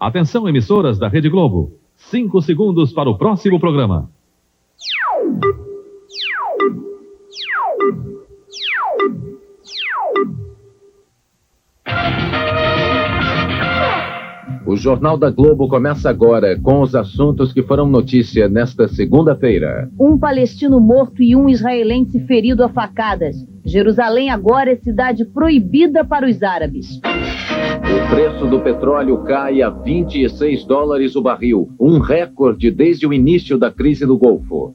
Atenção, emissoras da Rede Globo. 5 segundos para o próximo programa. O Jornal da Globo começa agora com os assuntos que foram notícia nesta segunda-feira. Um palestino morto e um israelense ferido a facadas. Jerusalém agora é cidade proibida para os árabes. O preço do petróleo cai a $26 o barril, um recorde desde o início da crise do Golfo.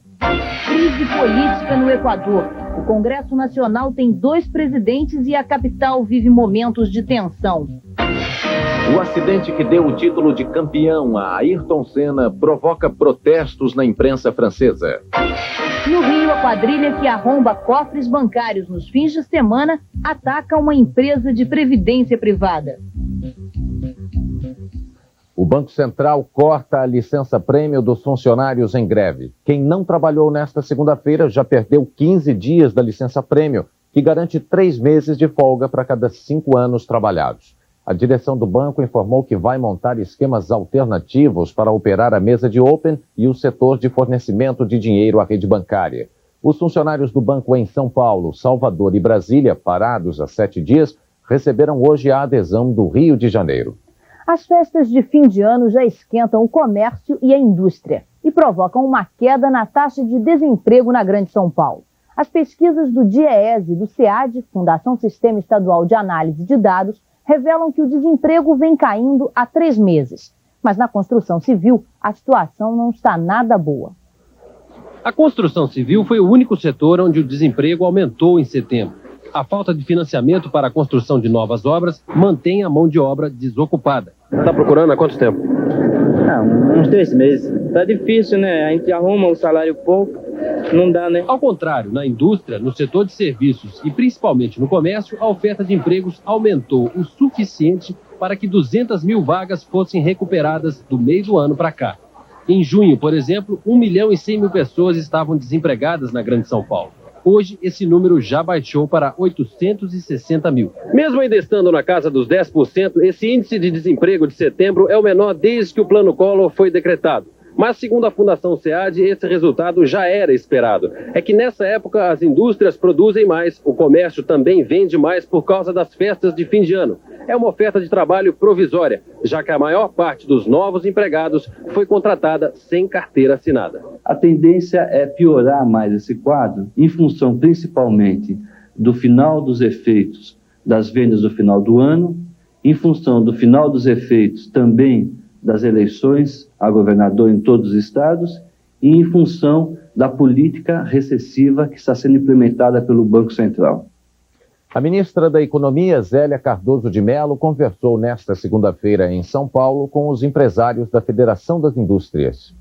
Crise política no Equador. O Congresso Nacional tem 2 presidentes e a capital vive momentos de tensão. O acidente que deu o título de campeão a Ayrton Senna provoca protestos na imprensa francesa. No Rio, a quadrilha que arromba cofres bancários nos fins de semana ataca uma empresa de previdência privada. O Banco Central corta a licença-prêmio dos funcionários em greve. Quem não trabalhou nesta segunda-feira já perdeu 15 dias da licença-prêmio, que garante 3 meses de folga para cada 5 anos trabalhados. A direção do banco informou que vai montar esquemas alternativos para operar a mesa de Open e o setor de fornecimento de dinheiro à rede bancária. Os funcionários do banco em São Paulo, Salvador e Brasília, parados há 7 dias, receberam hoje a adesão do Rio de Janeiro. As festas de fim de ano já esquentam o comércio e a indústria e provocam uma queda na taxa de desemprego na Grande São Paulo. As pesquisas do DIEESE e do SEAD, Fundação Sistema Estadual de Análise de Dados, revelam que o desemprego vem caindo há 3 meses. Mas na construção civil, a situação não está nada boa. A construção civil foi o único setor onde o desemprego aumentou em setembro. A falta de financiamento para a construção de novas obras mantém a mão de obra desocupada. Está procurando há quanto tempo? Uns 2 meses. Tá difícil, né? A gente arruma o salário pouco, não dá, né? Ao contrário, na indústria, no setor de serviços e principalmente no comércio, a oferta de empregos aumentou o suficiente para que 200 mil vagas fossem recuperadas do meio do ano para cá. Em junho, por exemplo, 1.100.000 pessoas estavam desempregadas na Grande São Paulo. Hoje, esse número já baixou para 860 mil. Mesmo ainda estando na casa dos 10%, esse índice de desemprego de setembro é o menor desde que o Plano Collor foi decretado. Mas, segundo a Fundação SEAD, esse resultado já era esperado. É que nessa época as indústrias produzem mais, o comércio também vende mais por causa das festas de fim de ano. É uma oferta de trabalho provisória, já que a maior parte dos novos empregados foi contratada sem carteira assinada. A tendência é piorar mais esse quadro, em função principalmente do final dos efeitos das vendas do final do ano, em função do final dos efeitos também das eleições a governador em todos os estados e em função da política recessiva que está sendo implementada pelo Banco Central. A ministra da Economia, Zélia Cardoso de Mello, conversou nesta segunda-feira em São Paulo com os empresários da Federação das Indústrias.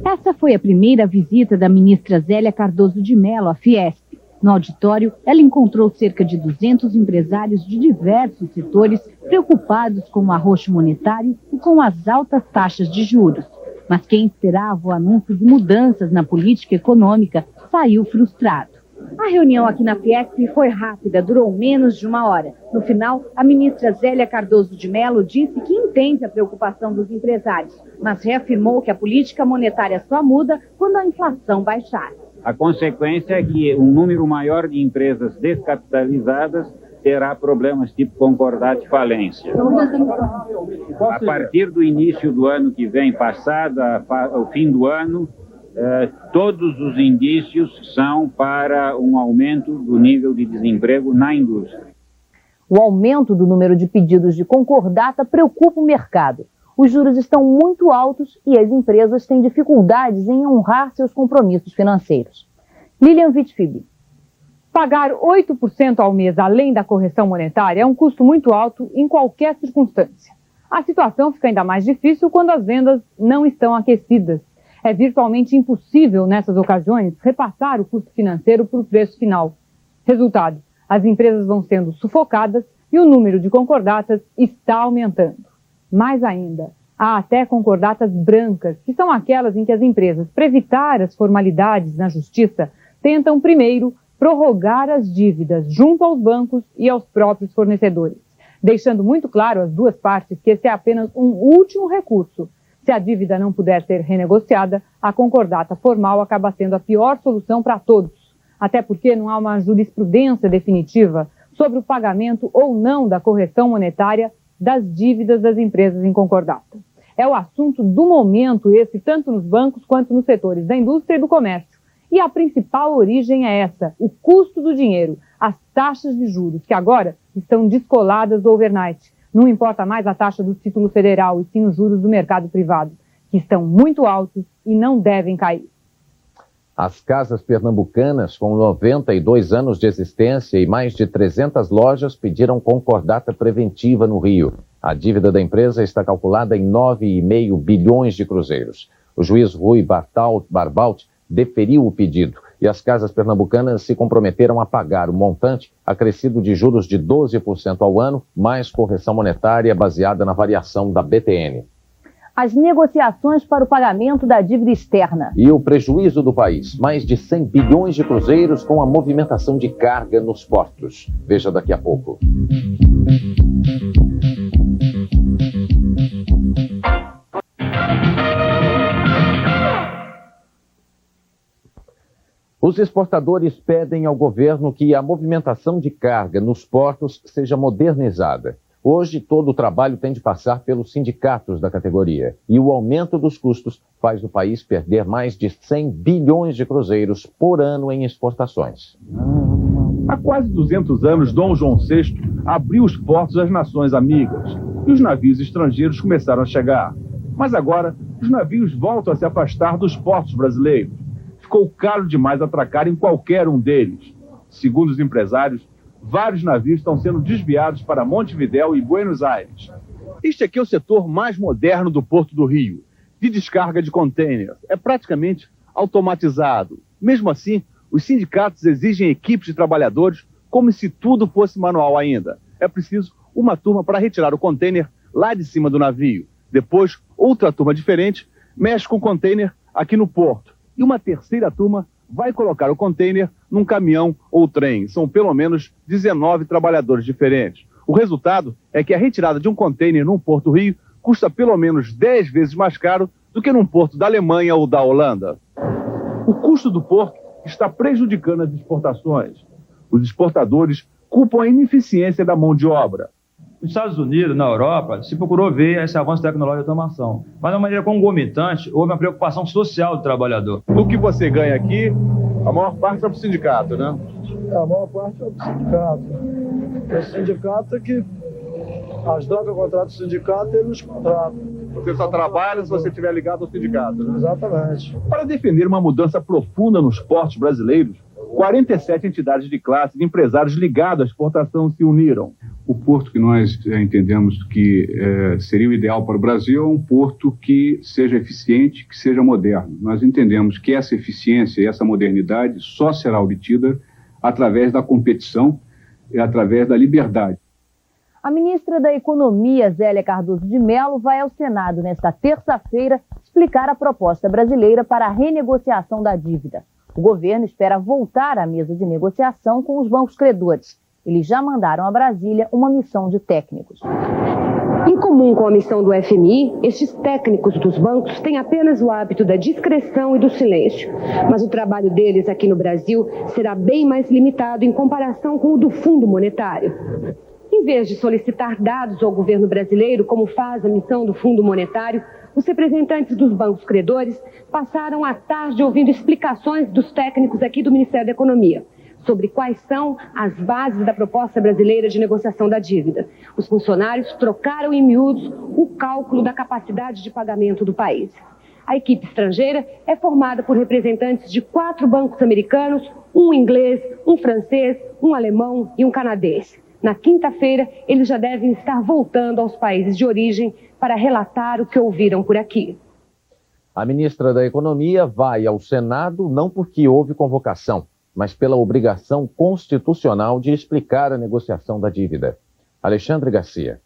Essa foi a primeira visita da ministra Zélia Cardoso de Mello à Fiesp. No auditório, ela encontrou cerca de 200 empresários de diversos setores preocupados com o arroxo monetário e com as altas taxas de juros. Mas quem esperava o anúncio de mudanças na política econômica saiu frustrado. A reunião aqui na Fiesp foi rápida, durou menos de 1 hora. No final, a ministra Zélia Cardoso de Mello disse que entende a preocupação dos empresários, mas reafirmou que a política monetária só muda quando a inflação baixar. A consequência é que um número maior de empresas descapitalizadas terá problemas tipo concordato e falência. A partir do início do ano que vem, passado o fim do ano, todos os indícios são para um aumento do nível de desemprego na indústria. O aumento do número de pedidos de concordata preocupa o mercado. Os juros estão muito altos e as empresas têm dificuldades em honrar seus compromissos financeiros. Lilian Vitfib. Pagar 8% ao mês além da correção monetária é um custo muito alto em qualquer circunstância. A situação fica ainda mais difícil quando as vendas não estão aquecidas. É virtualmente impossível, nessas ocasiões, repassar o custo financeiro para o preço final. Resultado, as empresas vão sendo sufocadas e o número de concordatas está aumentando. Mais ainda, há até concordatas brancas, que são aquelas em que as empresas, para evitar as formalidades na justiça, tentam primeiro prorrogar as dívidas junto aos bancos e aos próprios fornecedores. deixando muito claro às duas partes que esse é apenas um último recurso. Se a dívida não puder ser renegociada, a concordata formal acaba sendo a pior solução para todos, até porque não há uma jurisprudência definitiva sobre o pagamento ou não da correção monetária das dívidas das empresas em concordata. É o assunto do momento esse, tanto nos bancos quanto nos setores da indústria e do comércio. E a principal origem é essa, o custo do dinheiro, as taxas de juros, que agora estão descoladas do overnight. Não importa mais a taxa do título federal e sim os juros do mercado privado, que estão muito altos e não devem cair. As casas pernambucanas, com 92 anos de existência e mais de 300 lojas, pediram concordata preventiva no Rio. A dívida da empresa está calculada em 9,5 bilhões de cruzeiros. O juiz Rui Barbaut deferiu o pedido e as casas pernambucanas se comprometeram a pagar o montante acrescido de juros de 12% ao ano, mais correção monetária baseada na variação da BTN. As negociações para o pagamento da dívida externa. E o prejuízo do país, mais de 100 bilhões de cruzeiros com a movimentação de carga nos portos. Veja daqui a pouco. Os exportadores pedem ao governo que a movimentação de carga nos portos seja modernizada. Hoje, todo o trabalho tem de passar pelos sindicatos da categoria. E o aumento dos custos faz o país perder mais de 100 bilhões de cruzeiros por ano em exportações. Há quase 200 anos, Dom João VI abriu os portos às nações amigas. E os navios estrangeiros começaram a chegar. Mas agora, os navios voltam a se afastar dos portos brasileiros. Ficou caro demais atracar em qualquer um deles. Segundo os empresários, vários navios estão sendo desviados para Montevidéu e Buenos Aires. Este aqui é o setor mais moderno do Porto do Rio, de descarga de contêineres. É praticamente automatizado. Mesmo assim, os sindicatos exigem equipes de trabalhadores como se tudo fosse manual ainda. É preciso uma turma para retirar o contêiner lá de cima do navio. Depois, outra turma diferente mexe com o contêiner aqui no porto. E uma terceira turma vai colocar o contêiner num caminhão ou trem. São pelo menos 19 trabalhadores diferentes. O resultado é que a retirada de um contêiner num Porto do Rio custa pelo menos 10 vezes mais caro do que num porto da Alemanha ou da Holanda. O custo do porto está prejudicando as exportações. Os exportadores culpam a ineficiência da mão de obra. Nos Estados Unidos, na Europa, se procurou ver esse avanço tecnológico de automação. Mas, de uma maneira concomitante, houve uma preocupação social do trabalhador. O que você ganha aqui, a maior parte é para o sindicato, né? A maior parte é para o sindicato. O sindicato é que as drogas contratam o sindicato e eles nos contratam. Você só trabalha se você estiver ligado ao sindicato, né? Exatamente. Para defender uma mudança profunda nos portos brasileiros, 47 entidades de classe de empresários ligados à exportação se uniram. O porto que nós entendemos que seria o ideal para o Brasil é um porto que seja eficiente, que seja moderno. Nós entendemos que essa eficiência e essa modernidade só será obtida através da competição e através da liberdade. A ministra da Economia, Zélia Cardoso de Mello, vai ao Senado nesta terça-feira explicar a proposta brasileira para a renegociação da dívida. O governo espera voltar à mesa de negociação com os bancos credores. Eles já mandaram a Brasília uma missão de técnicos. Em comum com a missão do FMI, estes técnicos dos bancos têm apenas o hábito da discrição e do silêncio. Mas o trabalho deles aqui no Brasil será bem mais limitado em comparação com o do Fundo Monetário. Em vez de solicitar dados ao governo brasileiro, como faz a missão do Fundo Monetário, os representantes dos bancos credores passaram a tarde ouvindo explicações dos técnicos aqui do Ministério da Economia sobre quais são as bases da proposta brasileira de negociação da dívida. Os funcionários trocaram em miúdos o cálculo da capacidade de pagamento do país. A equipe estrangeira é formada por representantes de 4 bancos americanos, um inglês, um francês, um alemão e um canadense. Na quinta-feira, eles já devem estar voltando aos países de origem para relatar o que ouviram por aqui. A ministra da Economia vai ao Senado não porque houve convocação, mas pela obrigação constitucional de explicar a negociação da dívida. Alexandre Garcia.